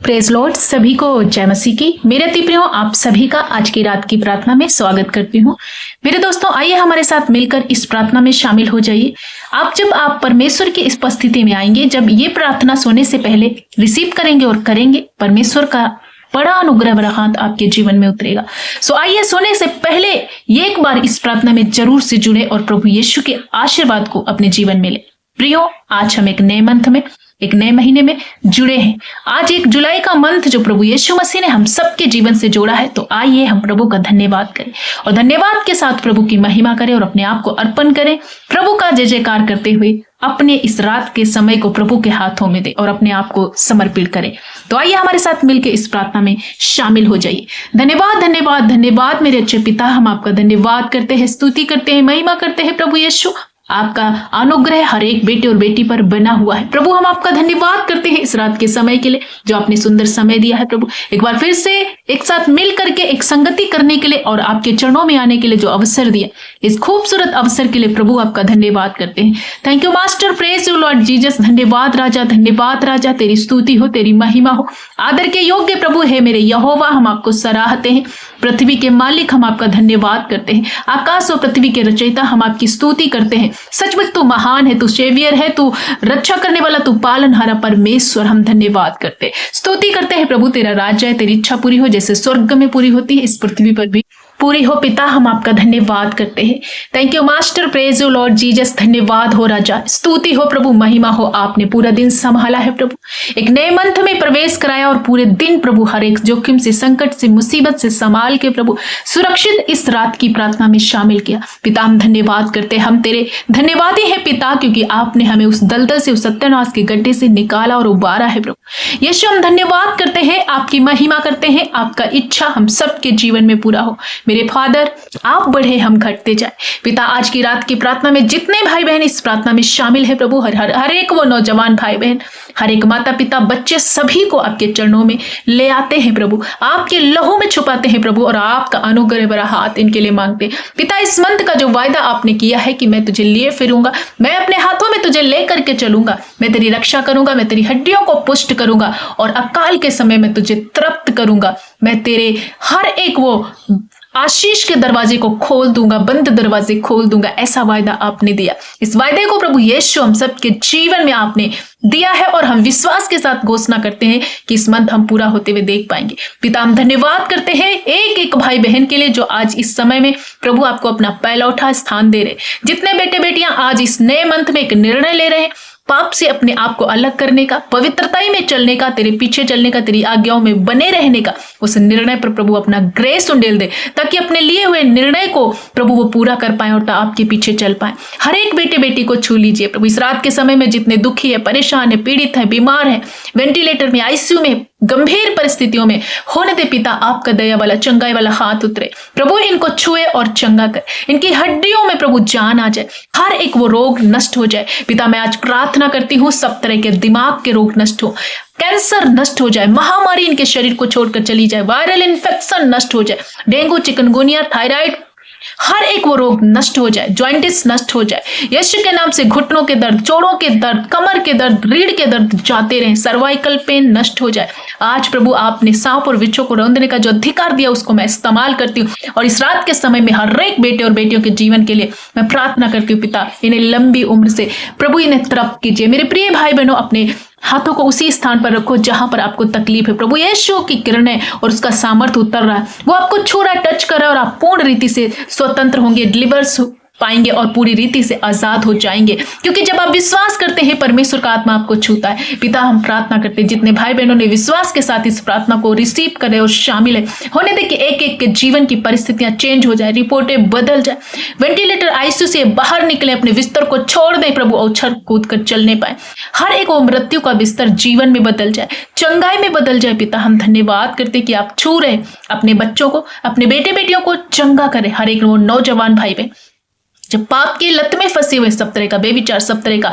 Praise Lord, सभी को जय मसीह की। मेरे अति प्रियो, आप सभी का आज की रात की प्रार्थना में स्वागत करती हूँ। मेरे दोस्तों, आइए हमारे साथ मिलकर इस प्रार्थना में शामिल हो जाइए। जब आप परमेश्वर की उपस्थिति में आएंगे, जब ये प्रार्थना सोने से पहले रिसीव करेंगे और करेंगे, परमेश्वर का बड़ा अनुग्रह भरा हाथ आपके जीवन में उतरेगा। आइए सोने से पहले ये एक बार इस प्रार्थना में जरूर से जुड़े और प्रभु यीशु के आशीर्वाद को अपने जीवन में ले। प्रियो, आज हम एक नए मंथ में, एक नए महीने में जुड़े हैं। आज 1 जुलाई का मंथ जो प्रभु यीशु मसीह ने हम सबके जीवन से जोड़ा है, तो आइए हम प्रभु का धन्यवाद करें और धन्यवाद के साथ प्रभु की महिमा करें और अपने आप को अर्पण करें। प्रभु का जय जयकार करते हुए अपने इस रात के समय को प्रभु के हाथों में दे और अपने आप को समर्पित करें। तो आइए हमारे साथ मिलकर इस प्रार्थना में शामिल हो जाइए। धन्यवाद धन्यवाद धन्यवाद मेरे अच्छे पिता, हम आपका धन्यवाद करते हैं, स्तुति करते हैं, महिमा करते हैं। प्रभु यीशु, आपका अनुग्रह हर एक बेटे और बेटी पर बना हुआ है। प्रभु, हम आपका धन्यवाद करते हैं इस रात के समय के लिए जो आपने सुंदर समय दिया है। प्रभु, एक बार फिर से एक साथ मिल करके एक संगति करने के लिए और आपके चरणों में आने के लिए जो अवसर दिया, इस खूबसूरत अवसर के लिए प्रभु आपका धन्यवाद करते हैं। Thank you master, praise you Lord Jesus. धन्यवाद राजा, धन्यवाद राजा, तेरी स्तुति हो, तेरी महिमा हो। आदर के योग्य प्रभु है मेरे यहोवा, हम आपको सराहते हैं। पृथ्वी के मालिक, हम आपका धन्यवाद करते हैं। आकाश और पृथ्वी के रचयिता, हम आपकी स्तुति करते हैं। सचमुच तू महान है, तू सेवियर है, तू रक्षा करने वाला, तू पालनहारा परमेश्वर, हम धन्यवाद करते हैं, स्तुति करते हैं। प्रभु, तेरा राज्य है, तेरी इच्छा पूरी हो, जैसे स्वर्ग में पूरी होती है, इस पृथ्वी पर भी पूरी हो। पिता, हम आपका धन्यवाद करते हैं। Thank you master, praise you Lord Jesus. धन्यवाद हो राजा, स्तुति हो प्रभु, महिमा हो। आपने पूरा दिन संभाला है प्रभु, एक नए मंथ में प्रवेश कराया और पूरे दिन प्रभु हर एक जोखिम से, संकट से, मुसीबत से संभाल के प्रभु सुरक्षित इस रात की प्रार्थना में शामिल किया। पिता, हम धन्यवाद करते हैं, हम तेरे धन्यवादी हैं पिता, क्योंकि आपने हमें उस दलदल से, उस सत्यानाश के गड्ढे से निकाला और उबारा है प्रभु यीशु। हम धन्यवाद करते हैं, आपकी महिमा करते हैं। आपका इच्छा हम सबके जीवन में पूरा हो। मेरे फादर, आप बढ़े, हम घटते जाए। पिता, आज की रात की प्रार्थना में जितने भाई बहन इस प्रार्थना में शामिल है प्रभु, हर एक वो नौजवान भाई बहन, हर एक माता पिता, बच्चे, सभी को आपके चरणों में ले आते हैं प्रभु, आपके लहू में छुपाते हैं प्रभु, और आपका अनुग्रह भरा हाथ इनके लिए मांगते हैं। पिता, इस मंथ का जो वायदा आपने किया है कि मैं तुझे लिए फिरूंगा, मैं अपने हाथों में तुझे ले करके चलूंगा, मैं तेरी रक्षा करूंगा, मैं तेरी हड्डियों को पुष्ट करूंगा और अकाल के समय में तुझे तृप्त करूंगा। मैं तेरे हर एक वो आशीष के दरवाजे को खोल दूंगा, बंद दरवाजे खोल दूंगा, ऐसा वायदा आपने दिया। इस वायदे को प्रभु यीशु हम सबके जीवन में आपने दिया है और हम विश्वास के साथ घोषणा करते हैं कि इस मंथ हम पूरा होते हुए देख पाएंगे। पिता, हम धन्यवाद करते हैं एक एक भाई बहन के लिए जो आज इस समय में प्रभु आपको अपना पहला उठा स्थान दे रहे, जितने बेटे बेटियां आज इस नए मंथ में एक निर्णय ले रहे हैं पाप से अपने आप को अलग करने का, पवित्रता में चलने का, तेरे पीछे चलने का, तेरी आज्ञाओं में बने रहने का, उस निर्णय पर प्रभु अपना ग्रेस उंडेल दे, ताकि अपने लिए हुए निर्णय को प्रभु वो पूरा कर पाए और आपके पीछे चल पाए। हर एक बेटे बेटी को छू लीजिए प्रभु। इस रात के समय में जितने दुखी है, परेशान है, पीड़ित है, बीमार है, वेंटिलेटर में, आईसीयू में, गंभीर परिस्थितियों में होने दे पिता, आपका दया वाला, चंगाई वाला हाथ उतरे प्रभु, इनको छुए और चंगा कर, इनकी हड्डियों में प्रभु जान आ जाए, हर एक वो रोग नष्ट हो जाए। पिता, मैं आज प्रार्थना करती हूँ सब तरह के दिमाग के रोग नष्ट हो, कैंसर नष्ट हो जाए, महामारी इनके शरीर को छोड़कर चली जाए, वायरल इन्फेक्शन नष्ट हो जाए, डेंगू, चिकनगुनिया, थायराइड, हर एक वो रोग नष्ट हो जाए, जॉइंटिस नष्ट हो जाए। यीशु के नाम से घुटनों के दर्द, जोड़ों के दर्द, कमर के दर्द, रीढ़ के दर्द जाते रहे, सर्वाइकल पेन नष्ट हो जाए। आज प्रभु आपने सांप और बिच्छू को रौंदने का जो अधिकार दिया, उसको मैं इस्तेमाल करती हूँ और इस रात के समय में हर एक बेटे और बेटियों के जीवन के लिए मैं प्रार्थना करती हूँ। पिता, इन्हें लंबी उम्र से प्रभु इन्हें तृप्त कीजिए। मेरे प्रिय भाई बहनों, अपने हाथों को उसी स्थान पर रखो जहां पर आपको तकलीफ है। प्रभु यीशु की किरणें और उसका सामर्थ्य उतर रहा है, वो आपको छू रहा है, टच कर रहा है और आप पूर्ण रीति से स्वतंत्र होंगे, डिलीवर्स पाएंगे और पूरी रीति से आजाद हो जाएंगे, क्योंकि जब आप विश्वास करते हैं परमेश्वर का आत्मा आपको छूता है। पिता, हम प्रार्थना करते हैं जितने भाई बहनों ने विश्वास के साथ इस प्रार्थना को रिसीव करे और शामिल है, होने दे कि एक एक के जीवन की परिस्थितियां चेंज हो जाए, रिपोर्टें बदल जाए, वेंटिलेटर, आईसीयू से बाहर निकले, अपने बिस्तर को छोड़ दें प्रभु, उछल कूद कर चलने पाए, हर एक वो मृत्यु का बिस्तर जीवन में बदल जाए, चंगाई में बदल जाए। पिता, हम धन्यवाद करते कि आप छू रहे अपने बच्चों को, अपने बेटे बेटियों को चंगा करें, हर एक वो नौजवान भाई बहन जब पाप की लत में फंसे हुए, सब तरह का बेविचार, सब तरह का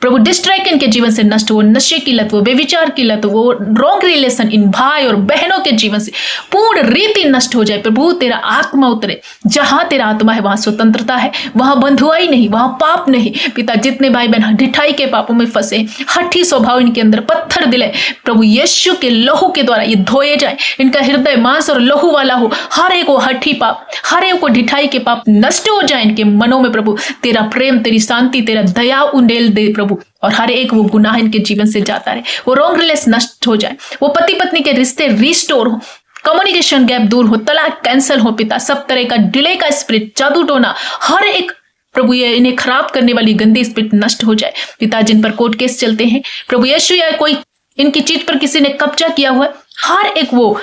प्रभु डिस्ट्रैक्ट इनके जीवन से नष्ट हो, नशे की लत, वो बेविचार की लत, वो रॉन्ग रिलेशन इन भाई और बहनों के जीवन से पूर्ण रीति नष्ट हो जाए। प्रभु तेरा आत्मा उतरे, जहां तेरा आत्मा है वहां स्वतंत्रता है, वहां बंधुआई नहीं, वहां पाप नहीं। पिता जितने भाई बहन ढिठाई के पापों में फंसे, हठी स्वभाव इनके अंदर पत्थर दिले, प्रभु यीशु के लहू के द्वारा ये धोए जाए, इनका हृदय मांस और लहू वाला हो। हर एक को हठी पाप, हर एक को ढिठाई के पाप नष्ट हो जाए इनके मनों में। प्रभु तेरा प्रेम, तेरी शांति, तेरा दया उंडेल दे प्रभु, और हर एक वो गुनाह इनके जीवन से जाता रहे, वो रॉन्ग रिलेशन नष्ट हो जाए, वो पति पत्नी के रिश्ते रिस्टोर हो, कम्युनिकेशन गैप दूर हो, तलाक कैंसिल हो। पिता सब तरह का डिले का स्पिरिट, जादू टोना, हर एक प्रभु ये इन्हें खराब करने वाली गंदी स्पिरिट नष्ट हो जाए। पिता जिन पर कोर्ट केस चलते हैं प्रभु यीशु, या कोई इनकी चीज पर किसी ने कब्जा किया हुआ है, हर एक वो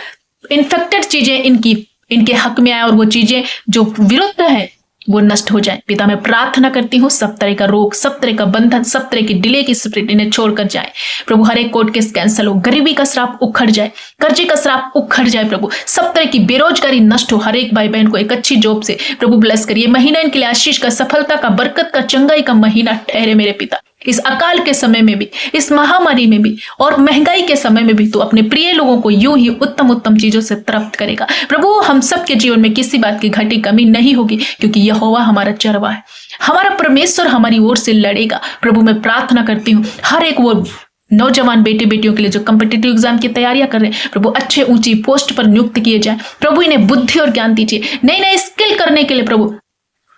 इन्फेक्टेड चीजें इनके हक में आए और वो चीजें जो विरुद्ध है वो नष्ट हो जाए। पिता मैं प्रार्थना करती हूँ सब तरह का रोग, सब तरह का बंधन, सब तरह की डिले की स्पिरिट इन्हें छोड़कर जाए। प्रभु हर एक कोर्ट केस कैंसिल हो, गरीबी का श्राप उखड़ जाए, कर्जे का श्राप उखड़ जाए। प्रभु सब तरह की बेरोजगारी नष्ट हो, हर एक भाई बहन को एक अच्छी जॉब से प्रभु ब्लेस करिए। महीना इनके लिए आशीष का, सफलता का, बरकत का, चंगाई का महीना ठहरे मेरे पिता। इस अकाल के समय में भी, इस महामारी में भी और महंगाई के समय में भी तू अपने प्रिय लोगों को यूं ही उत्तम उत्तम चीजों से तृप्त करेगा। प्रभु हम सबके जीवन में किसी बात की घटी कमी नहीं होगी, क्योंकि यहोवा हमारा चरवा है, हमारा परमेश्वर हमारी ओर से लड़ेगा। प्रभु मैं प्रार्थना करती हूँ हर एक वो नौजवान बेटे बेटियों के लिए जो कम्पिटिटिव एग्जाम की तैयारियां कर रहे हैं, प्रभु अच्छे ऊंची पोस्ट पर नियुक्त किए जाए। प्रभु इन्हें बुद्धि और ज्ञान दीजिए, नई नई स्किल करने के लिए प्रभु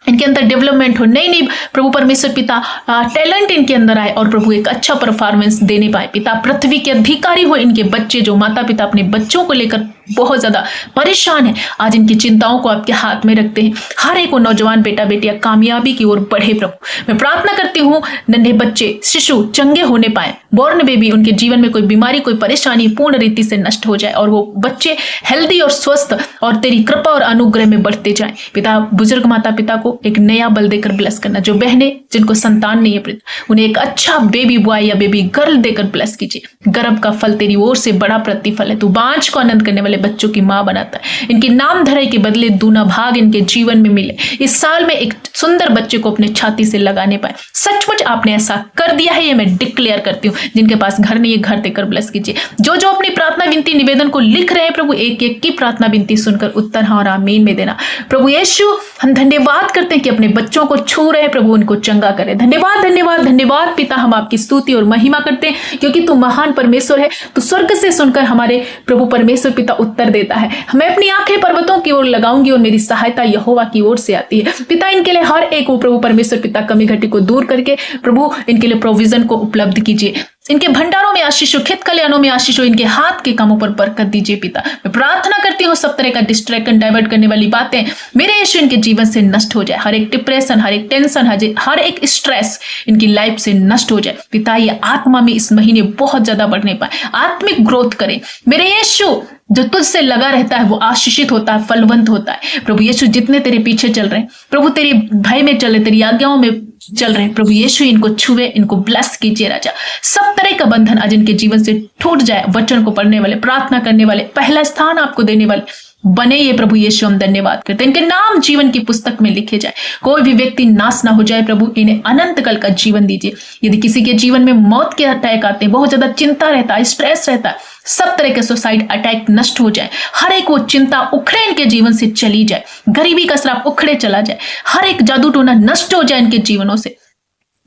इनके अंदर डेवलपमेंट हो, नई नई प्रभु परमेश्वर पिता टैलेंट इनके अंदर आए और प्रभु एक अच्छा परफॉर्मेंस देने पाए। पिता पृथ्वी के अधिकारी हो इनके बच्चे, जो माता पिता अपने बच्चों को लेकर बहुत ज्यादा परेशान है, आज इनकी चिंताओं को आपके हाथ में रखते हैं। हर एक वो नौजवान बेटा बेटियां कामयाबी की ओर बढ़े। प्रभु मैं प्रार्थना करती हूँ नन्हे बच्चे, शिशु चंगे होने पाए, बॉर्न बेबी, उनके जीवन में कोई बीमारी, कोई परेशानी पूर्ण रीति से नष्ट हो जाए और वो बच्चे हेल्दी और स्वस्थ और तेरी कृपा और अनुग्रह में बढ़ते जाए। पिता बुजुर्ग माता पिता को एक नया बल देकर ब्लेस करना, जो बहनें जिनको संतान नहीं है उन्हें एक अच्छा बेबी बॉय या बेबी गर्ल देकर ब्लेस कीजिए। गर्भ का फल तेरी ओर से बड़ा प्रतिफल है, तू बांझ को आनंद करने वाले बच्चों की मां बनाता है। इनकी नाम धराई के बदले दूना भाग इनके जीवन में मिले, इस साल में एक सुंदर बच्चे को अपने छाती से लगाने पाए। सचमुच आपने ऐसा कर दिया है, ये मैं डिक्लेयर करती हूँ। जिनके पास घर नहीं है घर देकर ब्लेस कीजिए। जो जो अपनी प्रार्थना विनती निवेदन को लिख रहे हैं प्रभु, एक एक की प्रार्थना विनती सुनकर उत्तर हाँ और आमीन में देना। प्रभु यीशु हम धन्यवाद करते हैं कि अपने बच्चों को छू रहे हैं, प्रभु उनको चंगा करे। धन्यवाद धन्यवाद धन्यवाद पिता, हम आपकी स्तुति और महिमा करते हैं क्योंकि तू महान परमेश्वर है। तू स्वर्ग से सुनकर हमारे प्रभु परमेश्वर पिता उत्तर देता है। मैं अपनी आंखें पर्वतों की ओर लगाऊंगी और मेरी सहायता यहोवा की ओर से आती है। पिता इनके लिए हर एक को प्रभु परमेश्वर पिता कमी घटी को दूर करके प्रभु इनके लिए प्रोविजन को उपलब्ध कीजिए। इनके भंडारों में आशीष हो, खेत खलिहानों में आशीष हो, इनके हाथ के कामों पर बरकत दीजिए। पिता मैं प्रार्थना करती हूँ सब तरह का डिस्ट्रैक्शन, डाइवर्ट करने वाली बातें मेरे यीशु इनके जीवन से नष्ट हो जाए। हर एक डिप्रेशन, हर एक टेंशन, हर एक स्ट्रेस इनकी लाइफ से नष्ट हो जाए। पिता ये आत्मा में इस महीने बहुत ज्यादा बढ़ने पाए, आत्मिक ग्रोथ करें। मेरे यीशु जो तुझसे लगा रहता है वो आशीषित होता है, फलवंत होता है। प्रभु यीशु जितने तेरे पीछे चल रहे हैं, प्रभु तेरी भय में चल रहे, तेरी आज्ञाओं में चल रहे हैं, प्रभु यीशु इनको छुए, इनको ब्लेस कीजिए राजा। सब तरह का बंधन आज इनके जीवन से टूट जाए। वचन को पढ़ने वाले, प्रार्थना करने वाले, पहला स्थान आपको देने वाले बने ये प्रभु यीशु हम धन्यवाद करते हैं। इनके नाम जीवन की पुस्तक में लिखे जाए, कोई भी व्यक्ति नाश ना हो जाए। प्रभु इन्हें अनंत काल का जीवन दीजिए। यदि किसी के जीवन में मौत के अटैक आते हैं, बहुत ज्यादा चिंता रहता है, स्ट्रेस रहता है, सब तरह के सुसाइड अटैक नष्ट हो जाए। हर एक वो चिंता उखड़े इनके जीवन से चली जाए, गरीबी का श्राप उखड़े चला जाए, हर एक जादू टोना नष्ट हो जाए इनके जीवनों से।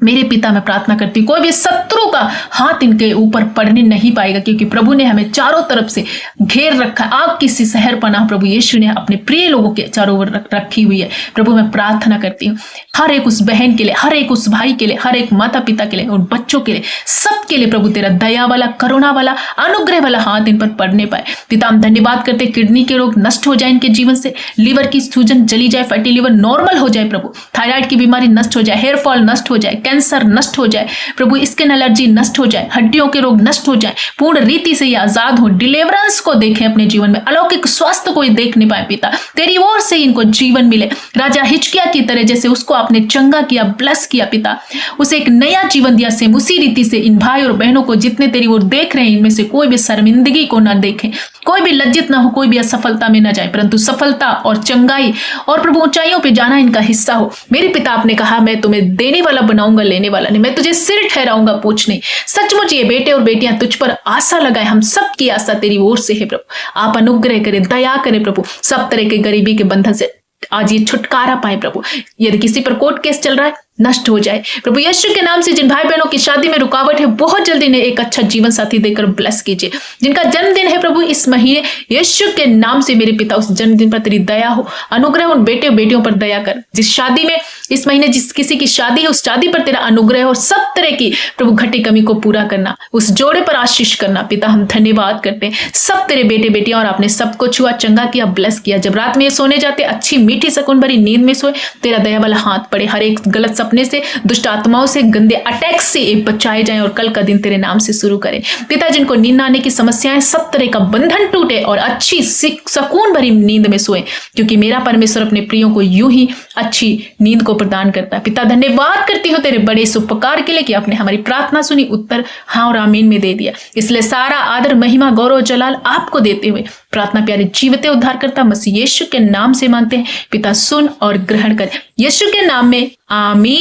मेरे पिता मैं प्रार्थना करती हूँ कोई भी शत्रु का हाथ इनके ऊपर पड़ने नहीं पाएगा, क्योंकि प्रभु ने हमें चारों तरफ से घेर रखा। आग की सी शहर पनाह प्रभु यीशु ने अपने प्रिय लोगों के चारों ओर रखी हुई है। प्रभु मैं प्रार्थना करती हूँ हर एक उस बहन के लिए, हर एक उस भाई के लिए, हर एक माता पिता के लिए और बच्चों के लिए, सबके लिए प्रभु तेरा दया वाला, करुणा वाला, अनुग्रह वाला हाथ इन पर पड़ने पाए। पिता हम धन्यवाद करते, किडनी के रोग नष्ट हो जाए इनके जीवन से, लीवर की सूजन जली जाए, फैटी लीवर नॉर्मल हो जाए, प्रभु थायराइड की बीमारी नष्ट हो जाए, हेयर फॉल नष्ट हो जाए, कैंसर नष्ट हो जाए, प्रभु स्किन एलर्जी नष्ट हो जाए, हड्डियों के रोग नष्ट हो जाए, पूर्ण रीति से ये आजाद हो, डिलीवरेंस को देखें अपने जीवन में, अलौकिक स्वास्थ्य को देखने पाए। पिता तेरी ओर से इनको जीवन मिले, राजा हिजकिय्याह की तरह जैसे उसको आपने चंगा किया, ब्लेस किया, पिता उसे एक नया जीवन दिया। सेम उसी रीति से इन भाई और बहनों को जितने तेरी ओर देख रहे हैं, इनमें से कोई भी शर्मिंदगी को ना देखें, कोई भी लज्जित ना हो, कोई भी असफलता में ना जाए, परंतु सफलता और चंगाई और प्रभु ऊंचाइयों पे जाना इनका हिस्सा हो। मेरे पिता आपने कहा मैं तुम्हें देने वाला बनाऊंगा रहूंगा लेने वाला नहीं, मैं तुझे सिर ठहराऊंगा पूछ नहीं। सचमुच ये बेटे और बेटियां तुझ पर आशा लगाए, हम सब की आशा तेरी ओर से है प्रभु। आप अनुग्रह करें, दया करें प्रभु, सब तरह के गरीबी के बंधन से आज ये छुटकारा पाए प्रभु। यदि किसी पर कोर्ट केस चल रहा है नष्ट हो जाए प्रभु यीशु के नाम से। जिन भाई बहनों की शादी में रुकावट है बहुत जल्दी इन्हें एक अच्छा जीवन साथी देकर ब्लेस कीजिए। जिनका जन्मदिन है प्रभु इस महीने, यीशु के नाम से मेरे पिता उस जन्मदिन पर तेरी दया हो, अनुग्रह उन बेटे बेटियों पर दया कर। जिस शादी में इस महीने जिस किसी की शादी है उस शादी पर तेरा अनुग्रह हो, सब तरह की प्रभु घटी कमी को पूरा करना, उस जोड़े पर आशीष करना। पिता हम धन्यवाद करते हैं सब तेरे बेटे बेटियां, और आपने सबको छुआ, चंगा किया, ब्लेस किया। जब रात में ये सोने जाते अच्छी मीठी सुकून भरी नींद में सोए, तेरा दया वाला हाथ पड़े, हर एक गलत अपने से, दुष्ट आत्माओं से, गंदे अटैक से बचाए जाएं और कल का दिन तेरे नाम से शुरू करें। पिता जिनको नींद आने की समस्याएं, सब तरह का बंधन टूटे और अच्छी सुकून भरी नींद में सोए, क्योंकि मेरा परमेश्वर अपने प्रियों को यूं ही अच्छी नींद को प्रदान करता है। पिता धन्यवाद करती हूँ तेरे बड़े उपकार के लिए कि आपने हमारी प्रार्थना सुनी, उत्तर हाँ और आमीन में दे दिया। इसलिए सारा आदर महिमा गौरव जलाल आपको देते हुए प्रार्थना प्यारे जीवते उद्धार करता मसीह यीशु के नाम से मांगते हैं। पिता सुन और ग्रहण कर, यीशु के नाम में आमीन।